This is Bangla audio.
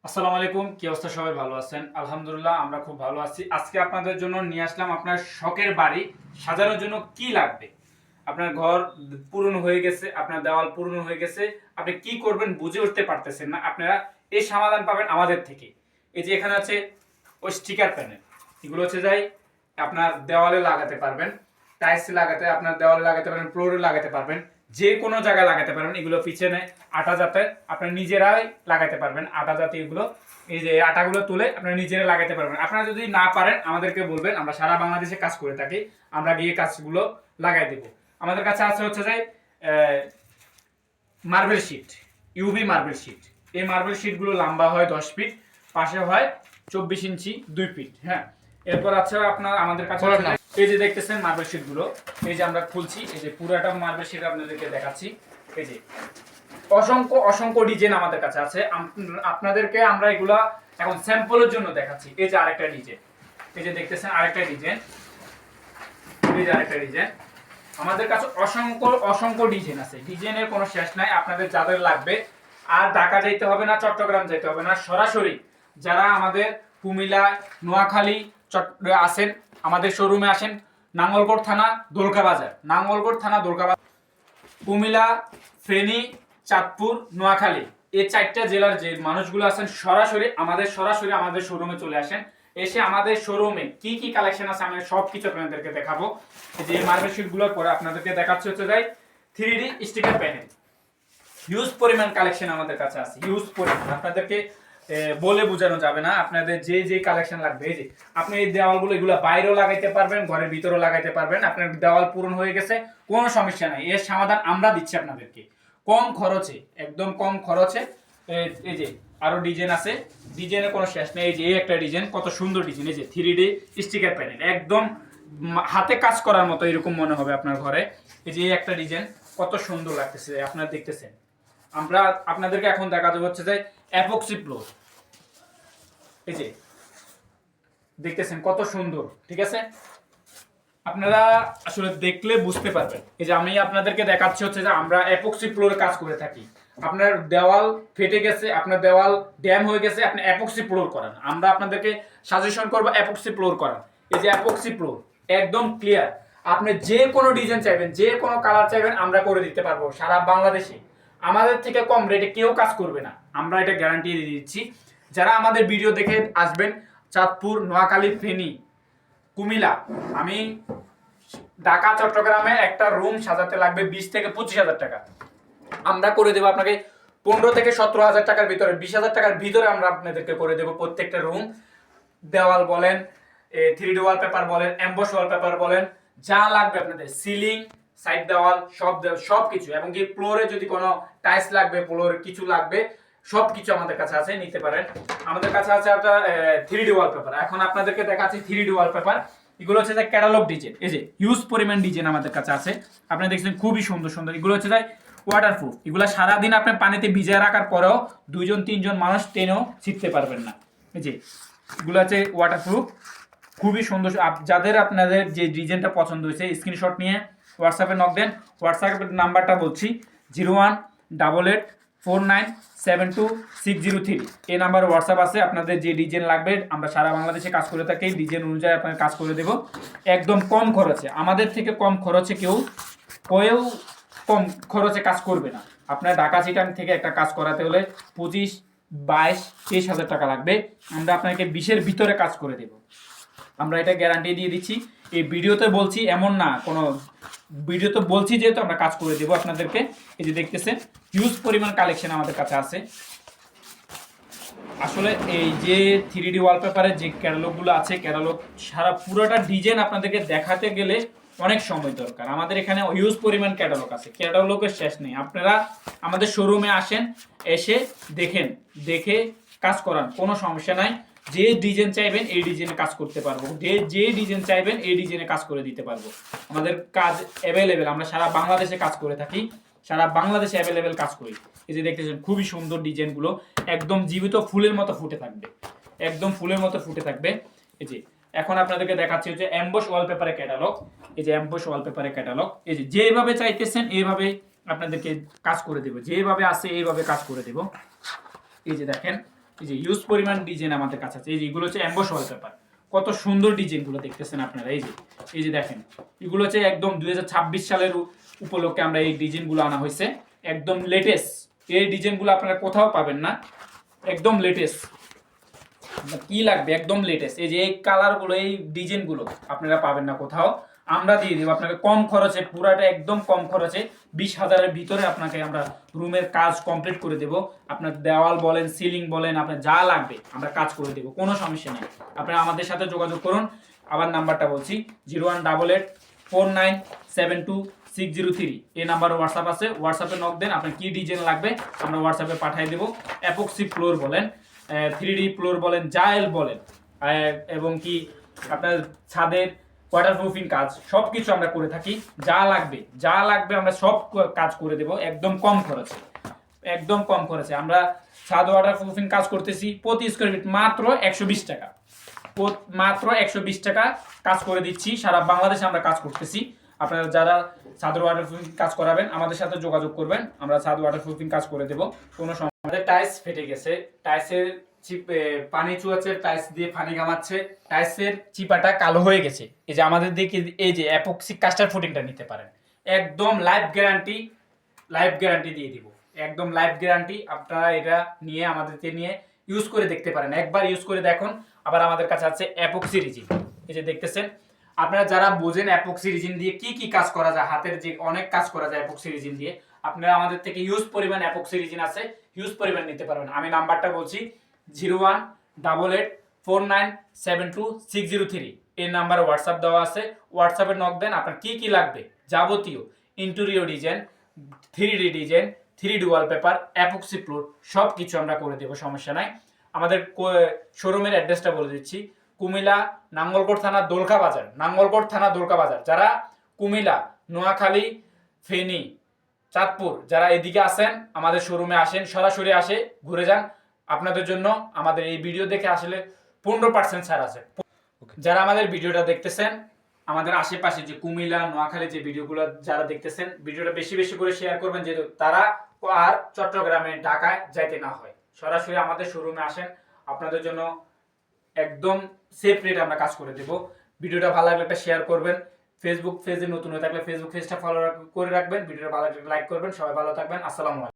আসসালামু আলাইকুম, কি অবস্থা? সবাই ভালো আছেন? আলহামদুলিল্লাহ আমরা খুব ভালো আছি। আজকে আপনাদের জন্য নিয়ে আসলাম আপনার শখের বাড়ি সাজানোর জন্য কি লাগবে। আপনার ঘর পুরনো হয়ে গেছে, আপনার দেওয়াল পুরনো হয়ে গেছে, আপনি কি করবেন বুঝে উঠতে পারতেছেন না, আপনারা এই সমাধান পাবেন আমাদের থেকে। এই যে এখানে আছে ওই স্টিকার প্যানেল, এগুলো হচ্ছে যাই আপনার দেওয়ালে লাগাতে পারবেন, টাইলস লাগাতে, আপনার দেওয়ালে লাগাতে পারবেন, ফ্লোরে লাগাতে পারবেন, যে কোনো জায়গায় লাগাতে পারবেন। এগুলো পিছনে আটা জাতের, আপনারা নিজেরাই লাগাতে পারবেন। আটা জাতি এগুলো, এই যে আটাগুলো তুলে আপনারা নিজেরা লাগাতে পারবেন। আপনারা যদি না পারেন আমাদেরকে বলবেন, আমরা সারা বাংলাদেশে কাজ করে থাকি, আমরা গিয়ে কাজগুলো লাগাই দেব। আমাদের কাছে আছে হচ্ছে যাই marble sheet, UV marble sheet. এই মার্বেল শিটগুলো লম্বা হয় 10 ফিট, পাশে হয় 24 ইঞ্চি 2 ফিট। হ্যাঁ, এরপর আছে আপনার আমাদের কাছে এই যে দেখতেছেন মার্বেল শিটগুলো, এই যে আমরা খুলছি, এই যে পুরাটা মার্বেল শিট আপনাদেরকে দেখাচ্ছি। এই যে অসংখ্য অসংখ্য ডিজাইন আমাদের কাছে আছে, আপনাদেরকে আমরা এগুলা এখন স্যাম্পলের জন্য দেখাচ্ছি। এই যে আরেকটা ডিজাইন, এই যে দেখতেছেন আরেকটা ডিজাইন, এই যে আরেকটা ডিজাইন। আমাদের কাছে অসংখ্য অসংখ্য ডিজাইন আছে, ডিজাইনের কোনো শেষ নাই। আপনাদের যাদের লাগবে আর ঢাকা যাইতে হবে না, চট্টগ্রাম যাইতে হবে না, সরাসরি যারা আমাদের কুমিল্লা, নোয়াখালী আসেন, আমাদের শোরুমে আসেন। নাঙ্গলকোট থানা, দোলকা বাজার, নাঙ্গলকোট থানা, দোলকা বাজার, কুমিল্লা, ফেনী, চাঁদপুর, নোয়াখালী, এই 4টা জেলার যে মানুষগুলো আছেন সরাসরি আমাদের শোরুমে চলে আসেন। এসে আমাদের শোরুমে কি কি কালেকশন আছে আমি সব কিছু আপনাদেরকে দেখাবো। যে মার্বেল শিটগুলোর পরে আপনাদেরকে দেখাচ্ছি হচ্ছে যাই 3D স্টিকার প্যানেল। হিউজ পরিমাণ কালেকশন আমাদের কাছে আছে, হিউজ পরিমাণ, আপনাদেরকে বলে বোঝানো যাবে না। আপনাদের যে যে কালেকশন লাগবে, এই যে আপনি এই দেওয়ালগুলো এগুলো বাইরেও লাগাইতে পারবেন, ঘরের ভিতরেও লাগাইতে পারবেন। আপনার দেওয়াল পূরণ হয়ে গেছে, কোনো সমস্যা নাই, এর সমাধান আমরা দিচ্ছি আপনাদেরকে কম খরচে, একদম কম খরচে। এই যে আরো ডিজাইন আছে, ডিজাইনের কোনো শেষ নেই। এই যে এই একটা ডিজাইন, কত সুন্দর ডিজাইন, এই যে 3D স্টিকার প্যানেল, একদম হাতে কাজ করার মতো এরকম মনে হবে আপনার ঘরে। এই যে এই একটা ডিজাইন, কত সুন্দর লাগতেছে, আপনারা দেখতেছেন। আমরা আপনাদেরকে এখন দেখা দেবো হচ্ছে যে অ্যাপক্সি ফ্লোর। এই যে দেখতেছেন কত সুন্দর, ঠিক আছে? আপনারা আসলে দেখলে বুঝতে পারবেন। এই যে আমি আপনাদেরকে দেখাচ্ছি হচ্ছে যে আমরা অ্যাপক্সি ফ্লোরে কাজ করে থাকি। আপনার দেওয়াল ফেটে গেছে, আপনার দেওয়াল ড্যাম হয়ে গেছে, আপনি অ্যাপক্সি ফ্লোর করান, আমরা আপনাদেরকে সাজেশন করব অ্যাপক্সি ফ্লোর করান। এই যে অ্যাপক্সি ফ্লোর একদম ক্লিয়ার, আপনি যে কোনো ডিজাইন চাইবেন, যে কোনো কালার চাইবেন, আমরা করে দিতে পারবো সারা বাংলাদেশে। আমাদের থেকে কম রেটে কেউ কাজ করবে না, আমরা এটা গ্যারান্টি দিয়ে দিচ্ছি। যারা আমাদের ভিডিও দেখে আসবেন, চাঁদপুর, নোয়াখালী, ফেনী, কুমিল্লা, আমি ঢাকা, চট্টগ্রামে একটা রুম সাজাতে লাগবে 20 থেকে 25 হাজার টাকা, আমরা করে দেবো আপনাকে 15 থেকে 17 হাজার টাকার ভিতরে, 20 হাজার টাকার ভিতরে আমরা আপনাদেরকে করে দেবো প্রত্যেকটা রুম। দেওয়াল বলেন, 3D ওয়ালপেপার বলেন, এমবস ওয়ালপেপার বলেন, যা লাগবে আপনাদের, সিলিং, সাইড দেওয়াল, সব কিছু, এবং কি ফ্লোরে যদি কোনো টাইলস লাগবে, ফ্লোরে কিছু লাগবে, সব কিছু আমাদের কাছে আছে, নিতে পারেন। আমাদের কাছে আছে একটা 3D ওয়ালপেপার। এখন আপনাদেরকে দেখাচ্ছি 3D ওয়ালপেপার। এগুলো হচ্ছে যে ক্যাটালগ ডিজাইন, এই যে হিউজ পরিমাণ ডিজাইন আমাদের কাছে আছে, আপনারা দেখছেন খুবই সুন্দর সুন্দর। এগুলো হচ্ছে যে ওয়াটারপ্রুফ, এগুলো সারাদিন আপনি পানিতে ভিজিয়ে রাখার পরেও 2-3 জন মানুষ টেনেও ছিটতে পারবেন না। এই যে এগুলো আছে ওয়াটারপ্রুফ, খুবই সুন্দর। যাদের আপনাদের যে ডিজাইনটা পছন্দ হয়েছে স্ক্রিনশট নিয়ে হোয়াটসঅ্যাপে নক দেন। হোয়াটসঅ্যাপের নাম্বারটা বলছি 0188497260 এই নাম্বারে হোয়াটসঅ্যাপ আছে। আপনাদের যে ডিজাইন লাগবে আমরা সারা বাংলাদেশে কাজ করে থাকি, ডিজাইন অনুযায়ী আপনার কাজ করে দেব একদম কম খরচে। আমাদের থেকে কম খরচে কেউ কম খরচে কাজ করবে না। আপনার ঢাকা চিটাং থেকে একটা কাজ করাতে হলে 25-22-23 হাজার টাকা লাগবে, আমরা আপনাকে 20-এর ভিতরে কাজ করে দেব, আমরা এটা গ্যারান্টি দিয়ে দিচ্ছি। এই ভিডিওতে বলছি এমন না, কোনো ভিডিওতে বলছি যেহেতু আমরা কাজ করে দেবো আপনাদেরকে। এই যে দেখতেছেন হিউজ পরিমাণ কালেকশন আমাদের কাছে আছে। আসলে এই যে 3D ওয়ালপেপারের যে ক্যাটালগুলো আছে, ক্যাটালগ সারা পুরোটা ডিজাইন আপনাদেরকে দেখাতে গেলে অনেক সময় দরকার। আমাদের এখানে হিউজ পরিমাণ ক্যাটালগ আছে, ক্যাটালগের শেষ নেই। আপনারা আমাদের শোরুমে আসেন, এসে দেখেন, দেখে কাজ করান, কোনো সমস্যা নাই। যে ডিজাইন চাইবেন এই ডিজাইনে কাজ করতে পারবো, যে ডিজাইন চাইবেন এই ডিজাইনে কাজ করে দিতে পারবো। আমাদের কাজ অ্যাভেলেবেল, আমরা সারা বাংলাদেশে কাজ করে থাকি, সারা বাংলাদেশে অ্যাভেলেবেল কাজ করি। এই যে দেখতেছেন খুবই সুন্দর ডিজাইনগুলো, একদম জীবিত ফুলের মতো ফুটে থাকবে, একদম ফুলের মতো ফুটে থাকবে। এই যে এখন আপনাদেরকে দেখাচ্ছি হচ্ছে এমবস ওয়ালপেপারের ক্যাটালগ। এই যে এমবস ওয়ালপেপারের ক্যাটালগ, এই যে যেভাবে চাইতেছেন এইভাবে আপনাদেরকে কাজ করে দেব, যেভাবে আছে এইভাবে কাজ করে দেব। এই যে দেখেন এই যে ইউজ পরিমাণ ডিজাইন আমাদের কাছে আছে। এই যে এগুলো হচ্ছে এমবস ওয়ালপেপার, কত সুন্দর ডিজাইনগুলো দেখতেছেন আপনারা। এই যে দেখেন, এগুলো হচ্ছে একদম 2026 সালের উপলক্ষে আমরা এই ডিজাইনগুলো আনা হয়েছে, একদম লেটেস্ট। এই ডিজাইনগুলো আপনারা কোথাও পাবেন না, একদম লেটেস্ট। কি লাগবে, একদম লেটেস্ট। এই যে এই কালারগুলো, এই ডিজাইনগুলো আপনারা পাবেন না কোথাও। আমরা দিয়ে দেবো আপনাকে কম খরচে, পুরাটা একদম কম খরচে, 20,000-এর ভিতরে আপনাকে আমরা রুমের কাজ কমপ্লিট করে দেব। আপনার দেওয়াল বলেন, সিলিং বলেন, আপনার যা লাগবে আমরা কাজ করে দেব, কোনো সমস্যা নেই। আপনারা আমাদের সাথে যোগাযোগ করুন। আবার নাম্বারটা বলছি, 0188497260 এই নাম্বারে হোয়াটসঅ্যাপ আছে, হোয়াটসঅ্যাপে নক দেন। আপনার কি ডিজাইন লাগবে আমরা হোয়াটসঅ্যাপে পাঠিয়ে দেবো। অ্যাপক্সি ফ্লোর বলেন, 3D ফ্লোর বলেন, জায়েল বলেন, এবং কি আপনার ছাদের ওয়াটারপ্রুফিং কাজ সব কিছু আমরা করে থাকি। যা লাগবে আমরা সব কাজ করে দেব, একদম কম খরচে, একদম কম খরচে। আমরা ছাদ ওয়াটারপ্রুফিং কাজ করতেছি প্রতি স্কোয়ার ফিট মাত্র 120 টাকা, মাত্র 120 টাকা কাজ করে দিচ্ছি। সারা বাংলাদেশে আমরা কাজ করতেছি। আপনারা যারা ছাদ ওয়াটারপ্রুফিং কাজ করাবেন আমাদের সাথে যোগাযোগ করবেন, আমরা ছাদ ওয়াটারপ্রুফিং কাজ করে দেব, কোনো সমস্যা। আমাদের টাইলস ফেটে গেছে, টাইলসের পানি চুয়াচ্ছে, টাইলস দিয়ে পানি গামাচ্ছে, টাইলসের চিপাটা কালো হয়ে গেছে। এই যে আমাদের দিকে এই যে অ্যাপক্সি কাস্টার ফুটিংটা নিতে পারেন, একদম লাইফ গ্যারান্টি দিয়ে দিব, একদম লাইফ গ্যারান্টি। আপনারা এটা নিয়ে আমাদেরকে নিয়ে ইউজ করে দেখতে পারেন, একবার ইউজ করে দেখুন। আবার আমাদের কাছে আছে অ্যাপক্সি রিজিন, এই যে দেখতেছেন। আপনারা যারা বোঝেন অ্যাপক্সি রিজিন দিয়ে কি কি কাজ করা যায়, হাতের যে অনেক কাজ করা যায় অ্যাপক্সি রিজিন দিয়ে, আপনারা আমাদের থেকে হিউজ পরিমাণ অ্যাপক্সি রিজিন আছে, হিউজ পরিমাণ নিতে পারবেন। আমি নাম্বারটা বলছি, 0188497260 এই নাম্বারে হোয়াটসঅ্যাপ দেওয়া আছে, হোয়াটসঅ্যাপে নক দেন। আপনার কি কি লাগবে যাবতীয় interior design, 3D design, 3D wallpaper, epoxy floor সব কিছু আমরা করে দেবো, সমস্যা নাই। আমাদের শোরুমের অ্যাড্রেসটা বলে দিচ্ছি, কুমিল্লা নাঙ্গলকোট থানা দোলকা বাজার। যারা কুমিল্লা, নোয়াখালী, ফেনী, চাঁদপুর যারা এদিকে আসেন আমাদের শোরুমে আসেন, সরাসরি আসে ঘুরে যান। আপনাদের জন্য আমাদের এই ভিডিও দেখে আসলে 15% ছাড় আছে। যারা আমাদের ভিডিওটা দেখতেছেন, আমাদের আশেপাশে যে কুমিল্লা, নোয়াখালী যে ভিডিওগুলো যারা দেখতেছেন, ভিডিওটা বেশি বেশি করে শেয়ার করবেন, যেহেতু তারা আর চট্টগ্রামে, ঢাকায় যাইতে না হয়। সরাসরি আমাদের শোরুমে আসেন, আপনাদের জন্য একদম সেফ রেট আমরা কাজ করে দেব। ভিডিওটা ভালো লাগলে একটা শেয়ার করবেন। ফেসবুক পেজে নতুন হয়ে থাকলে ফেসবুক পেজটা ফলো করে রাখবেন। ভিডিওটা ভালো লাগলে লাইক করবেন। সবাই ভালো থাকবেন। আসসালামু আলাইকুম।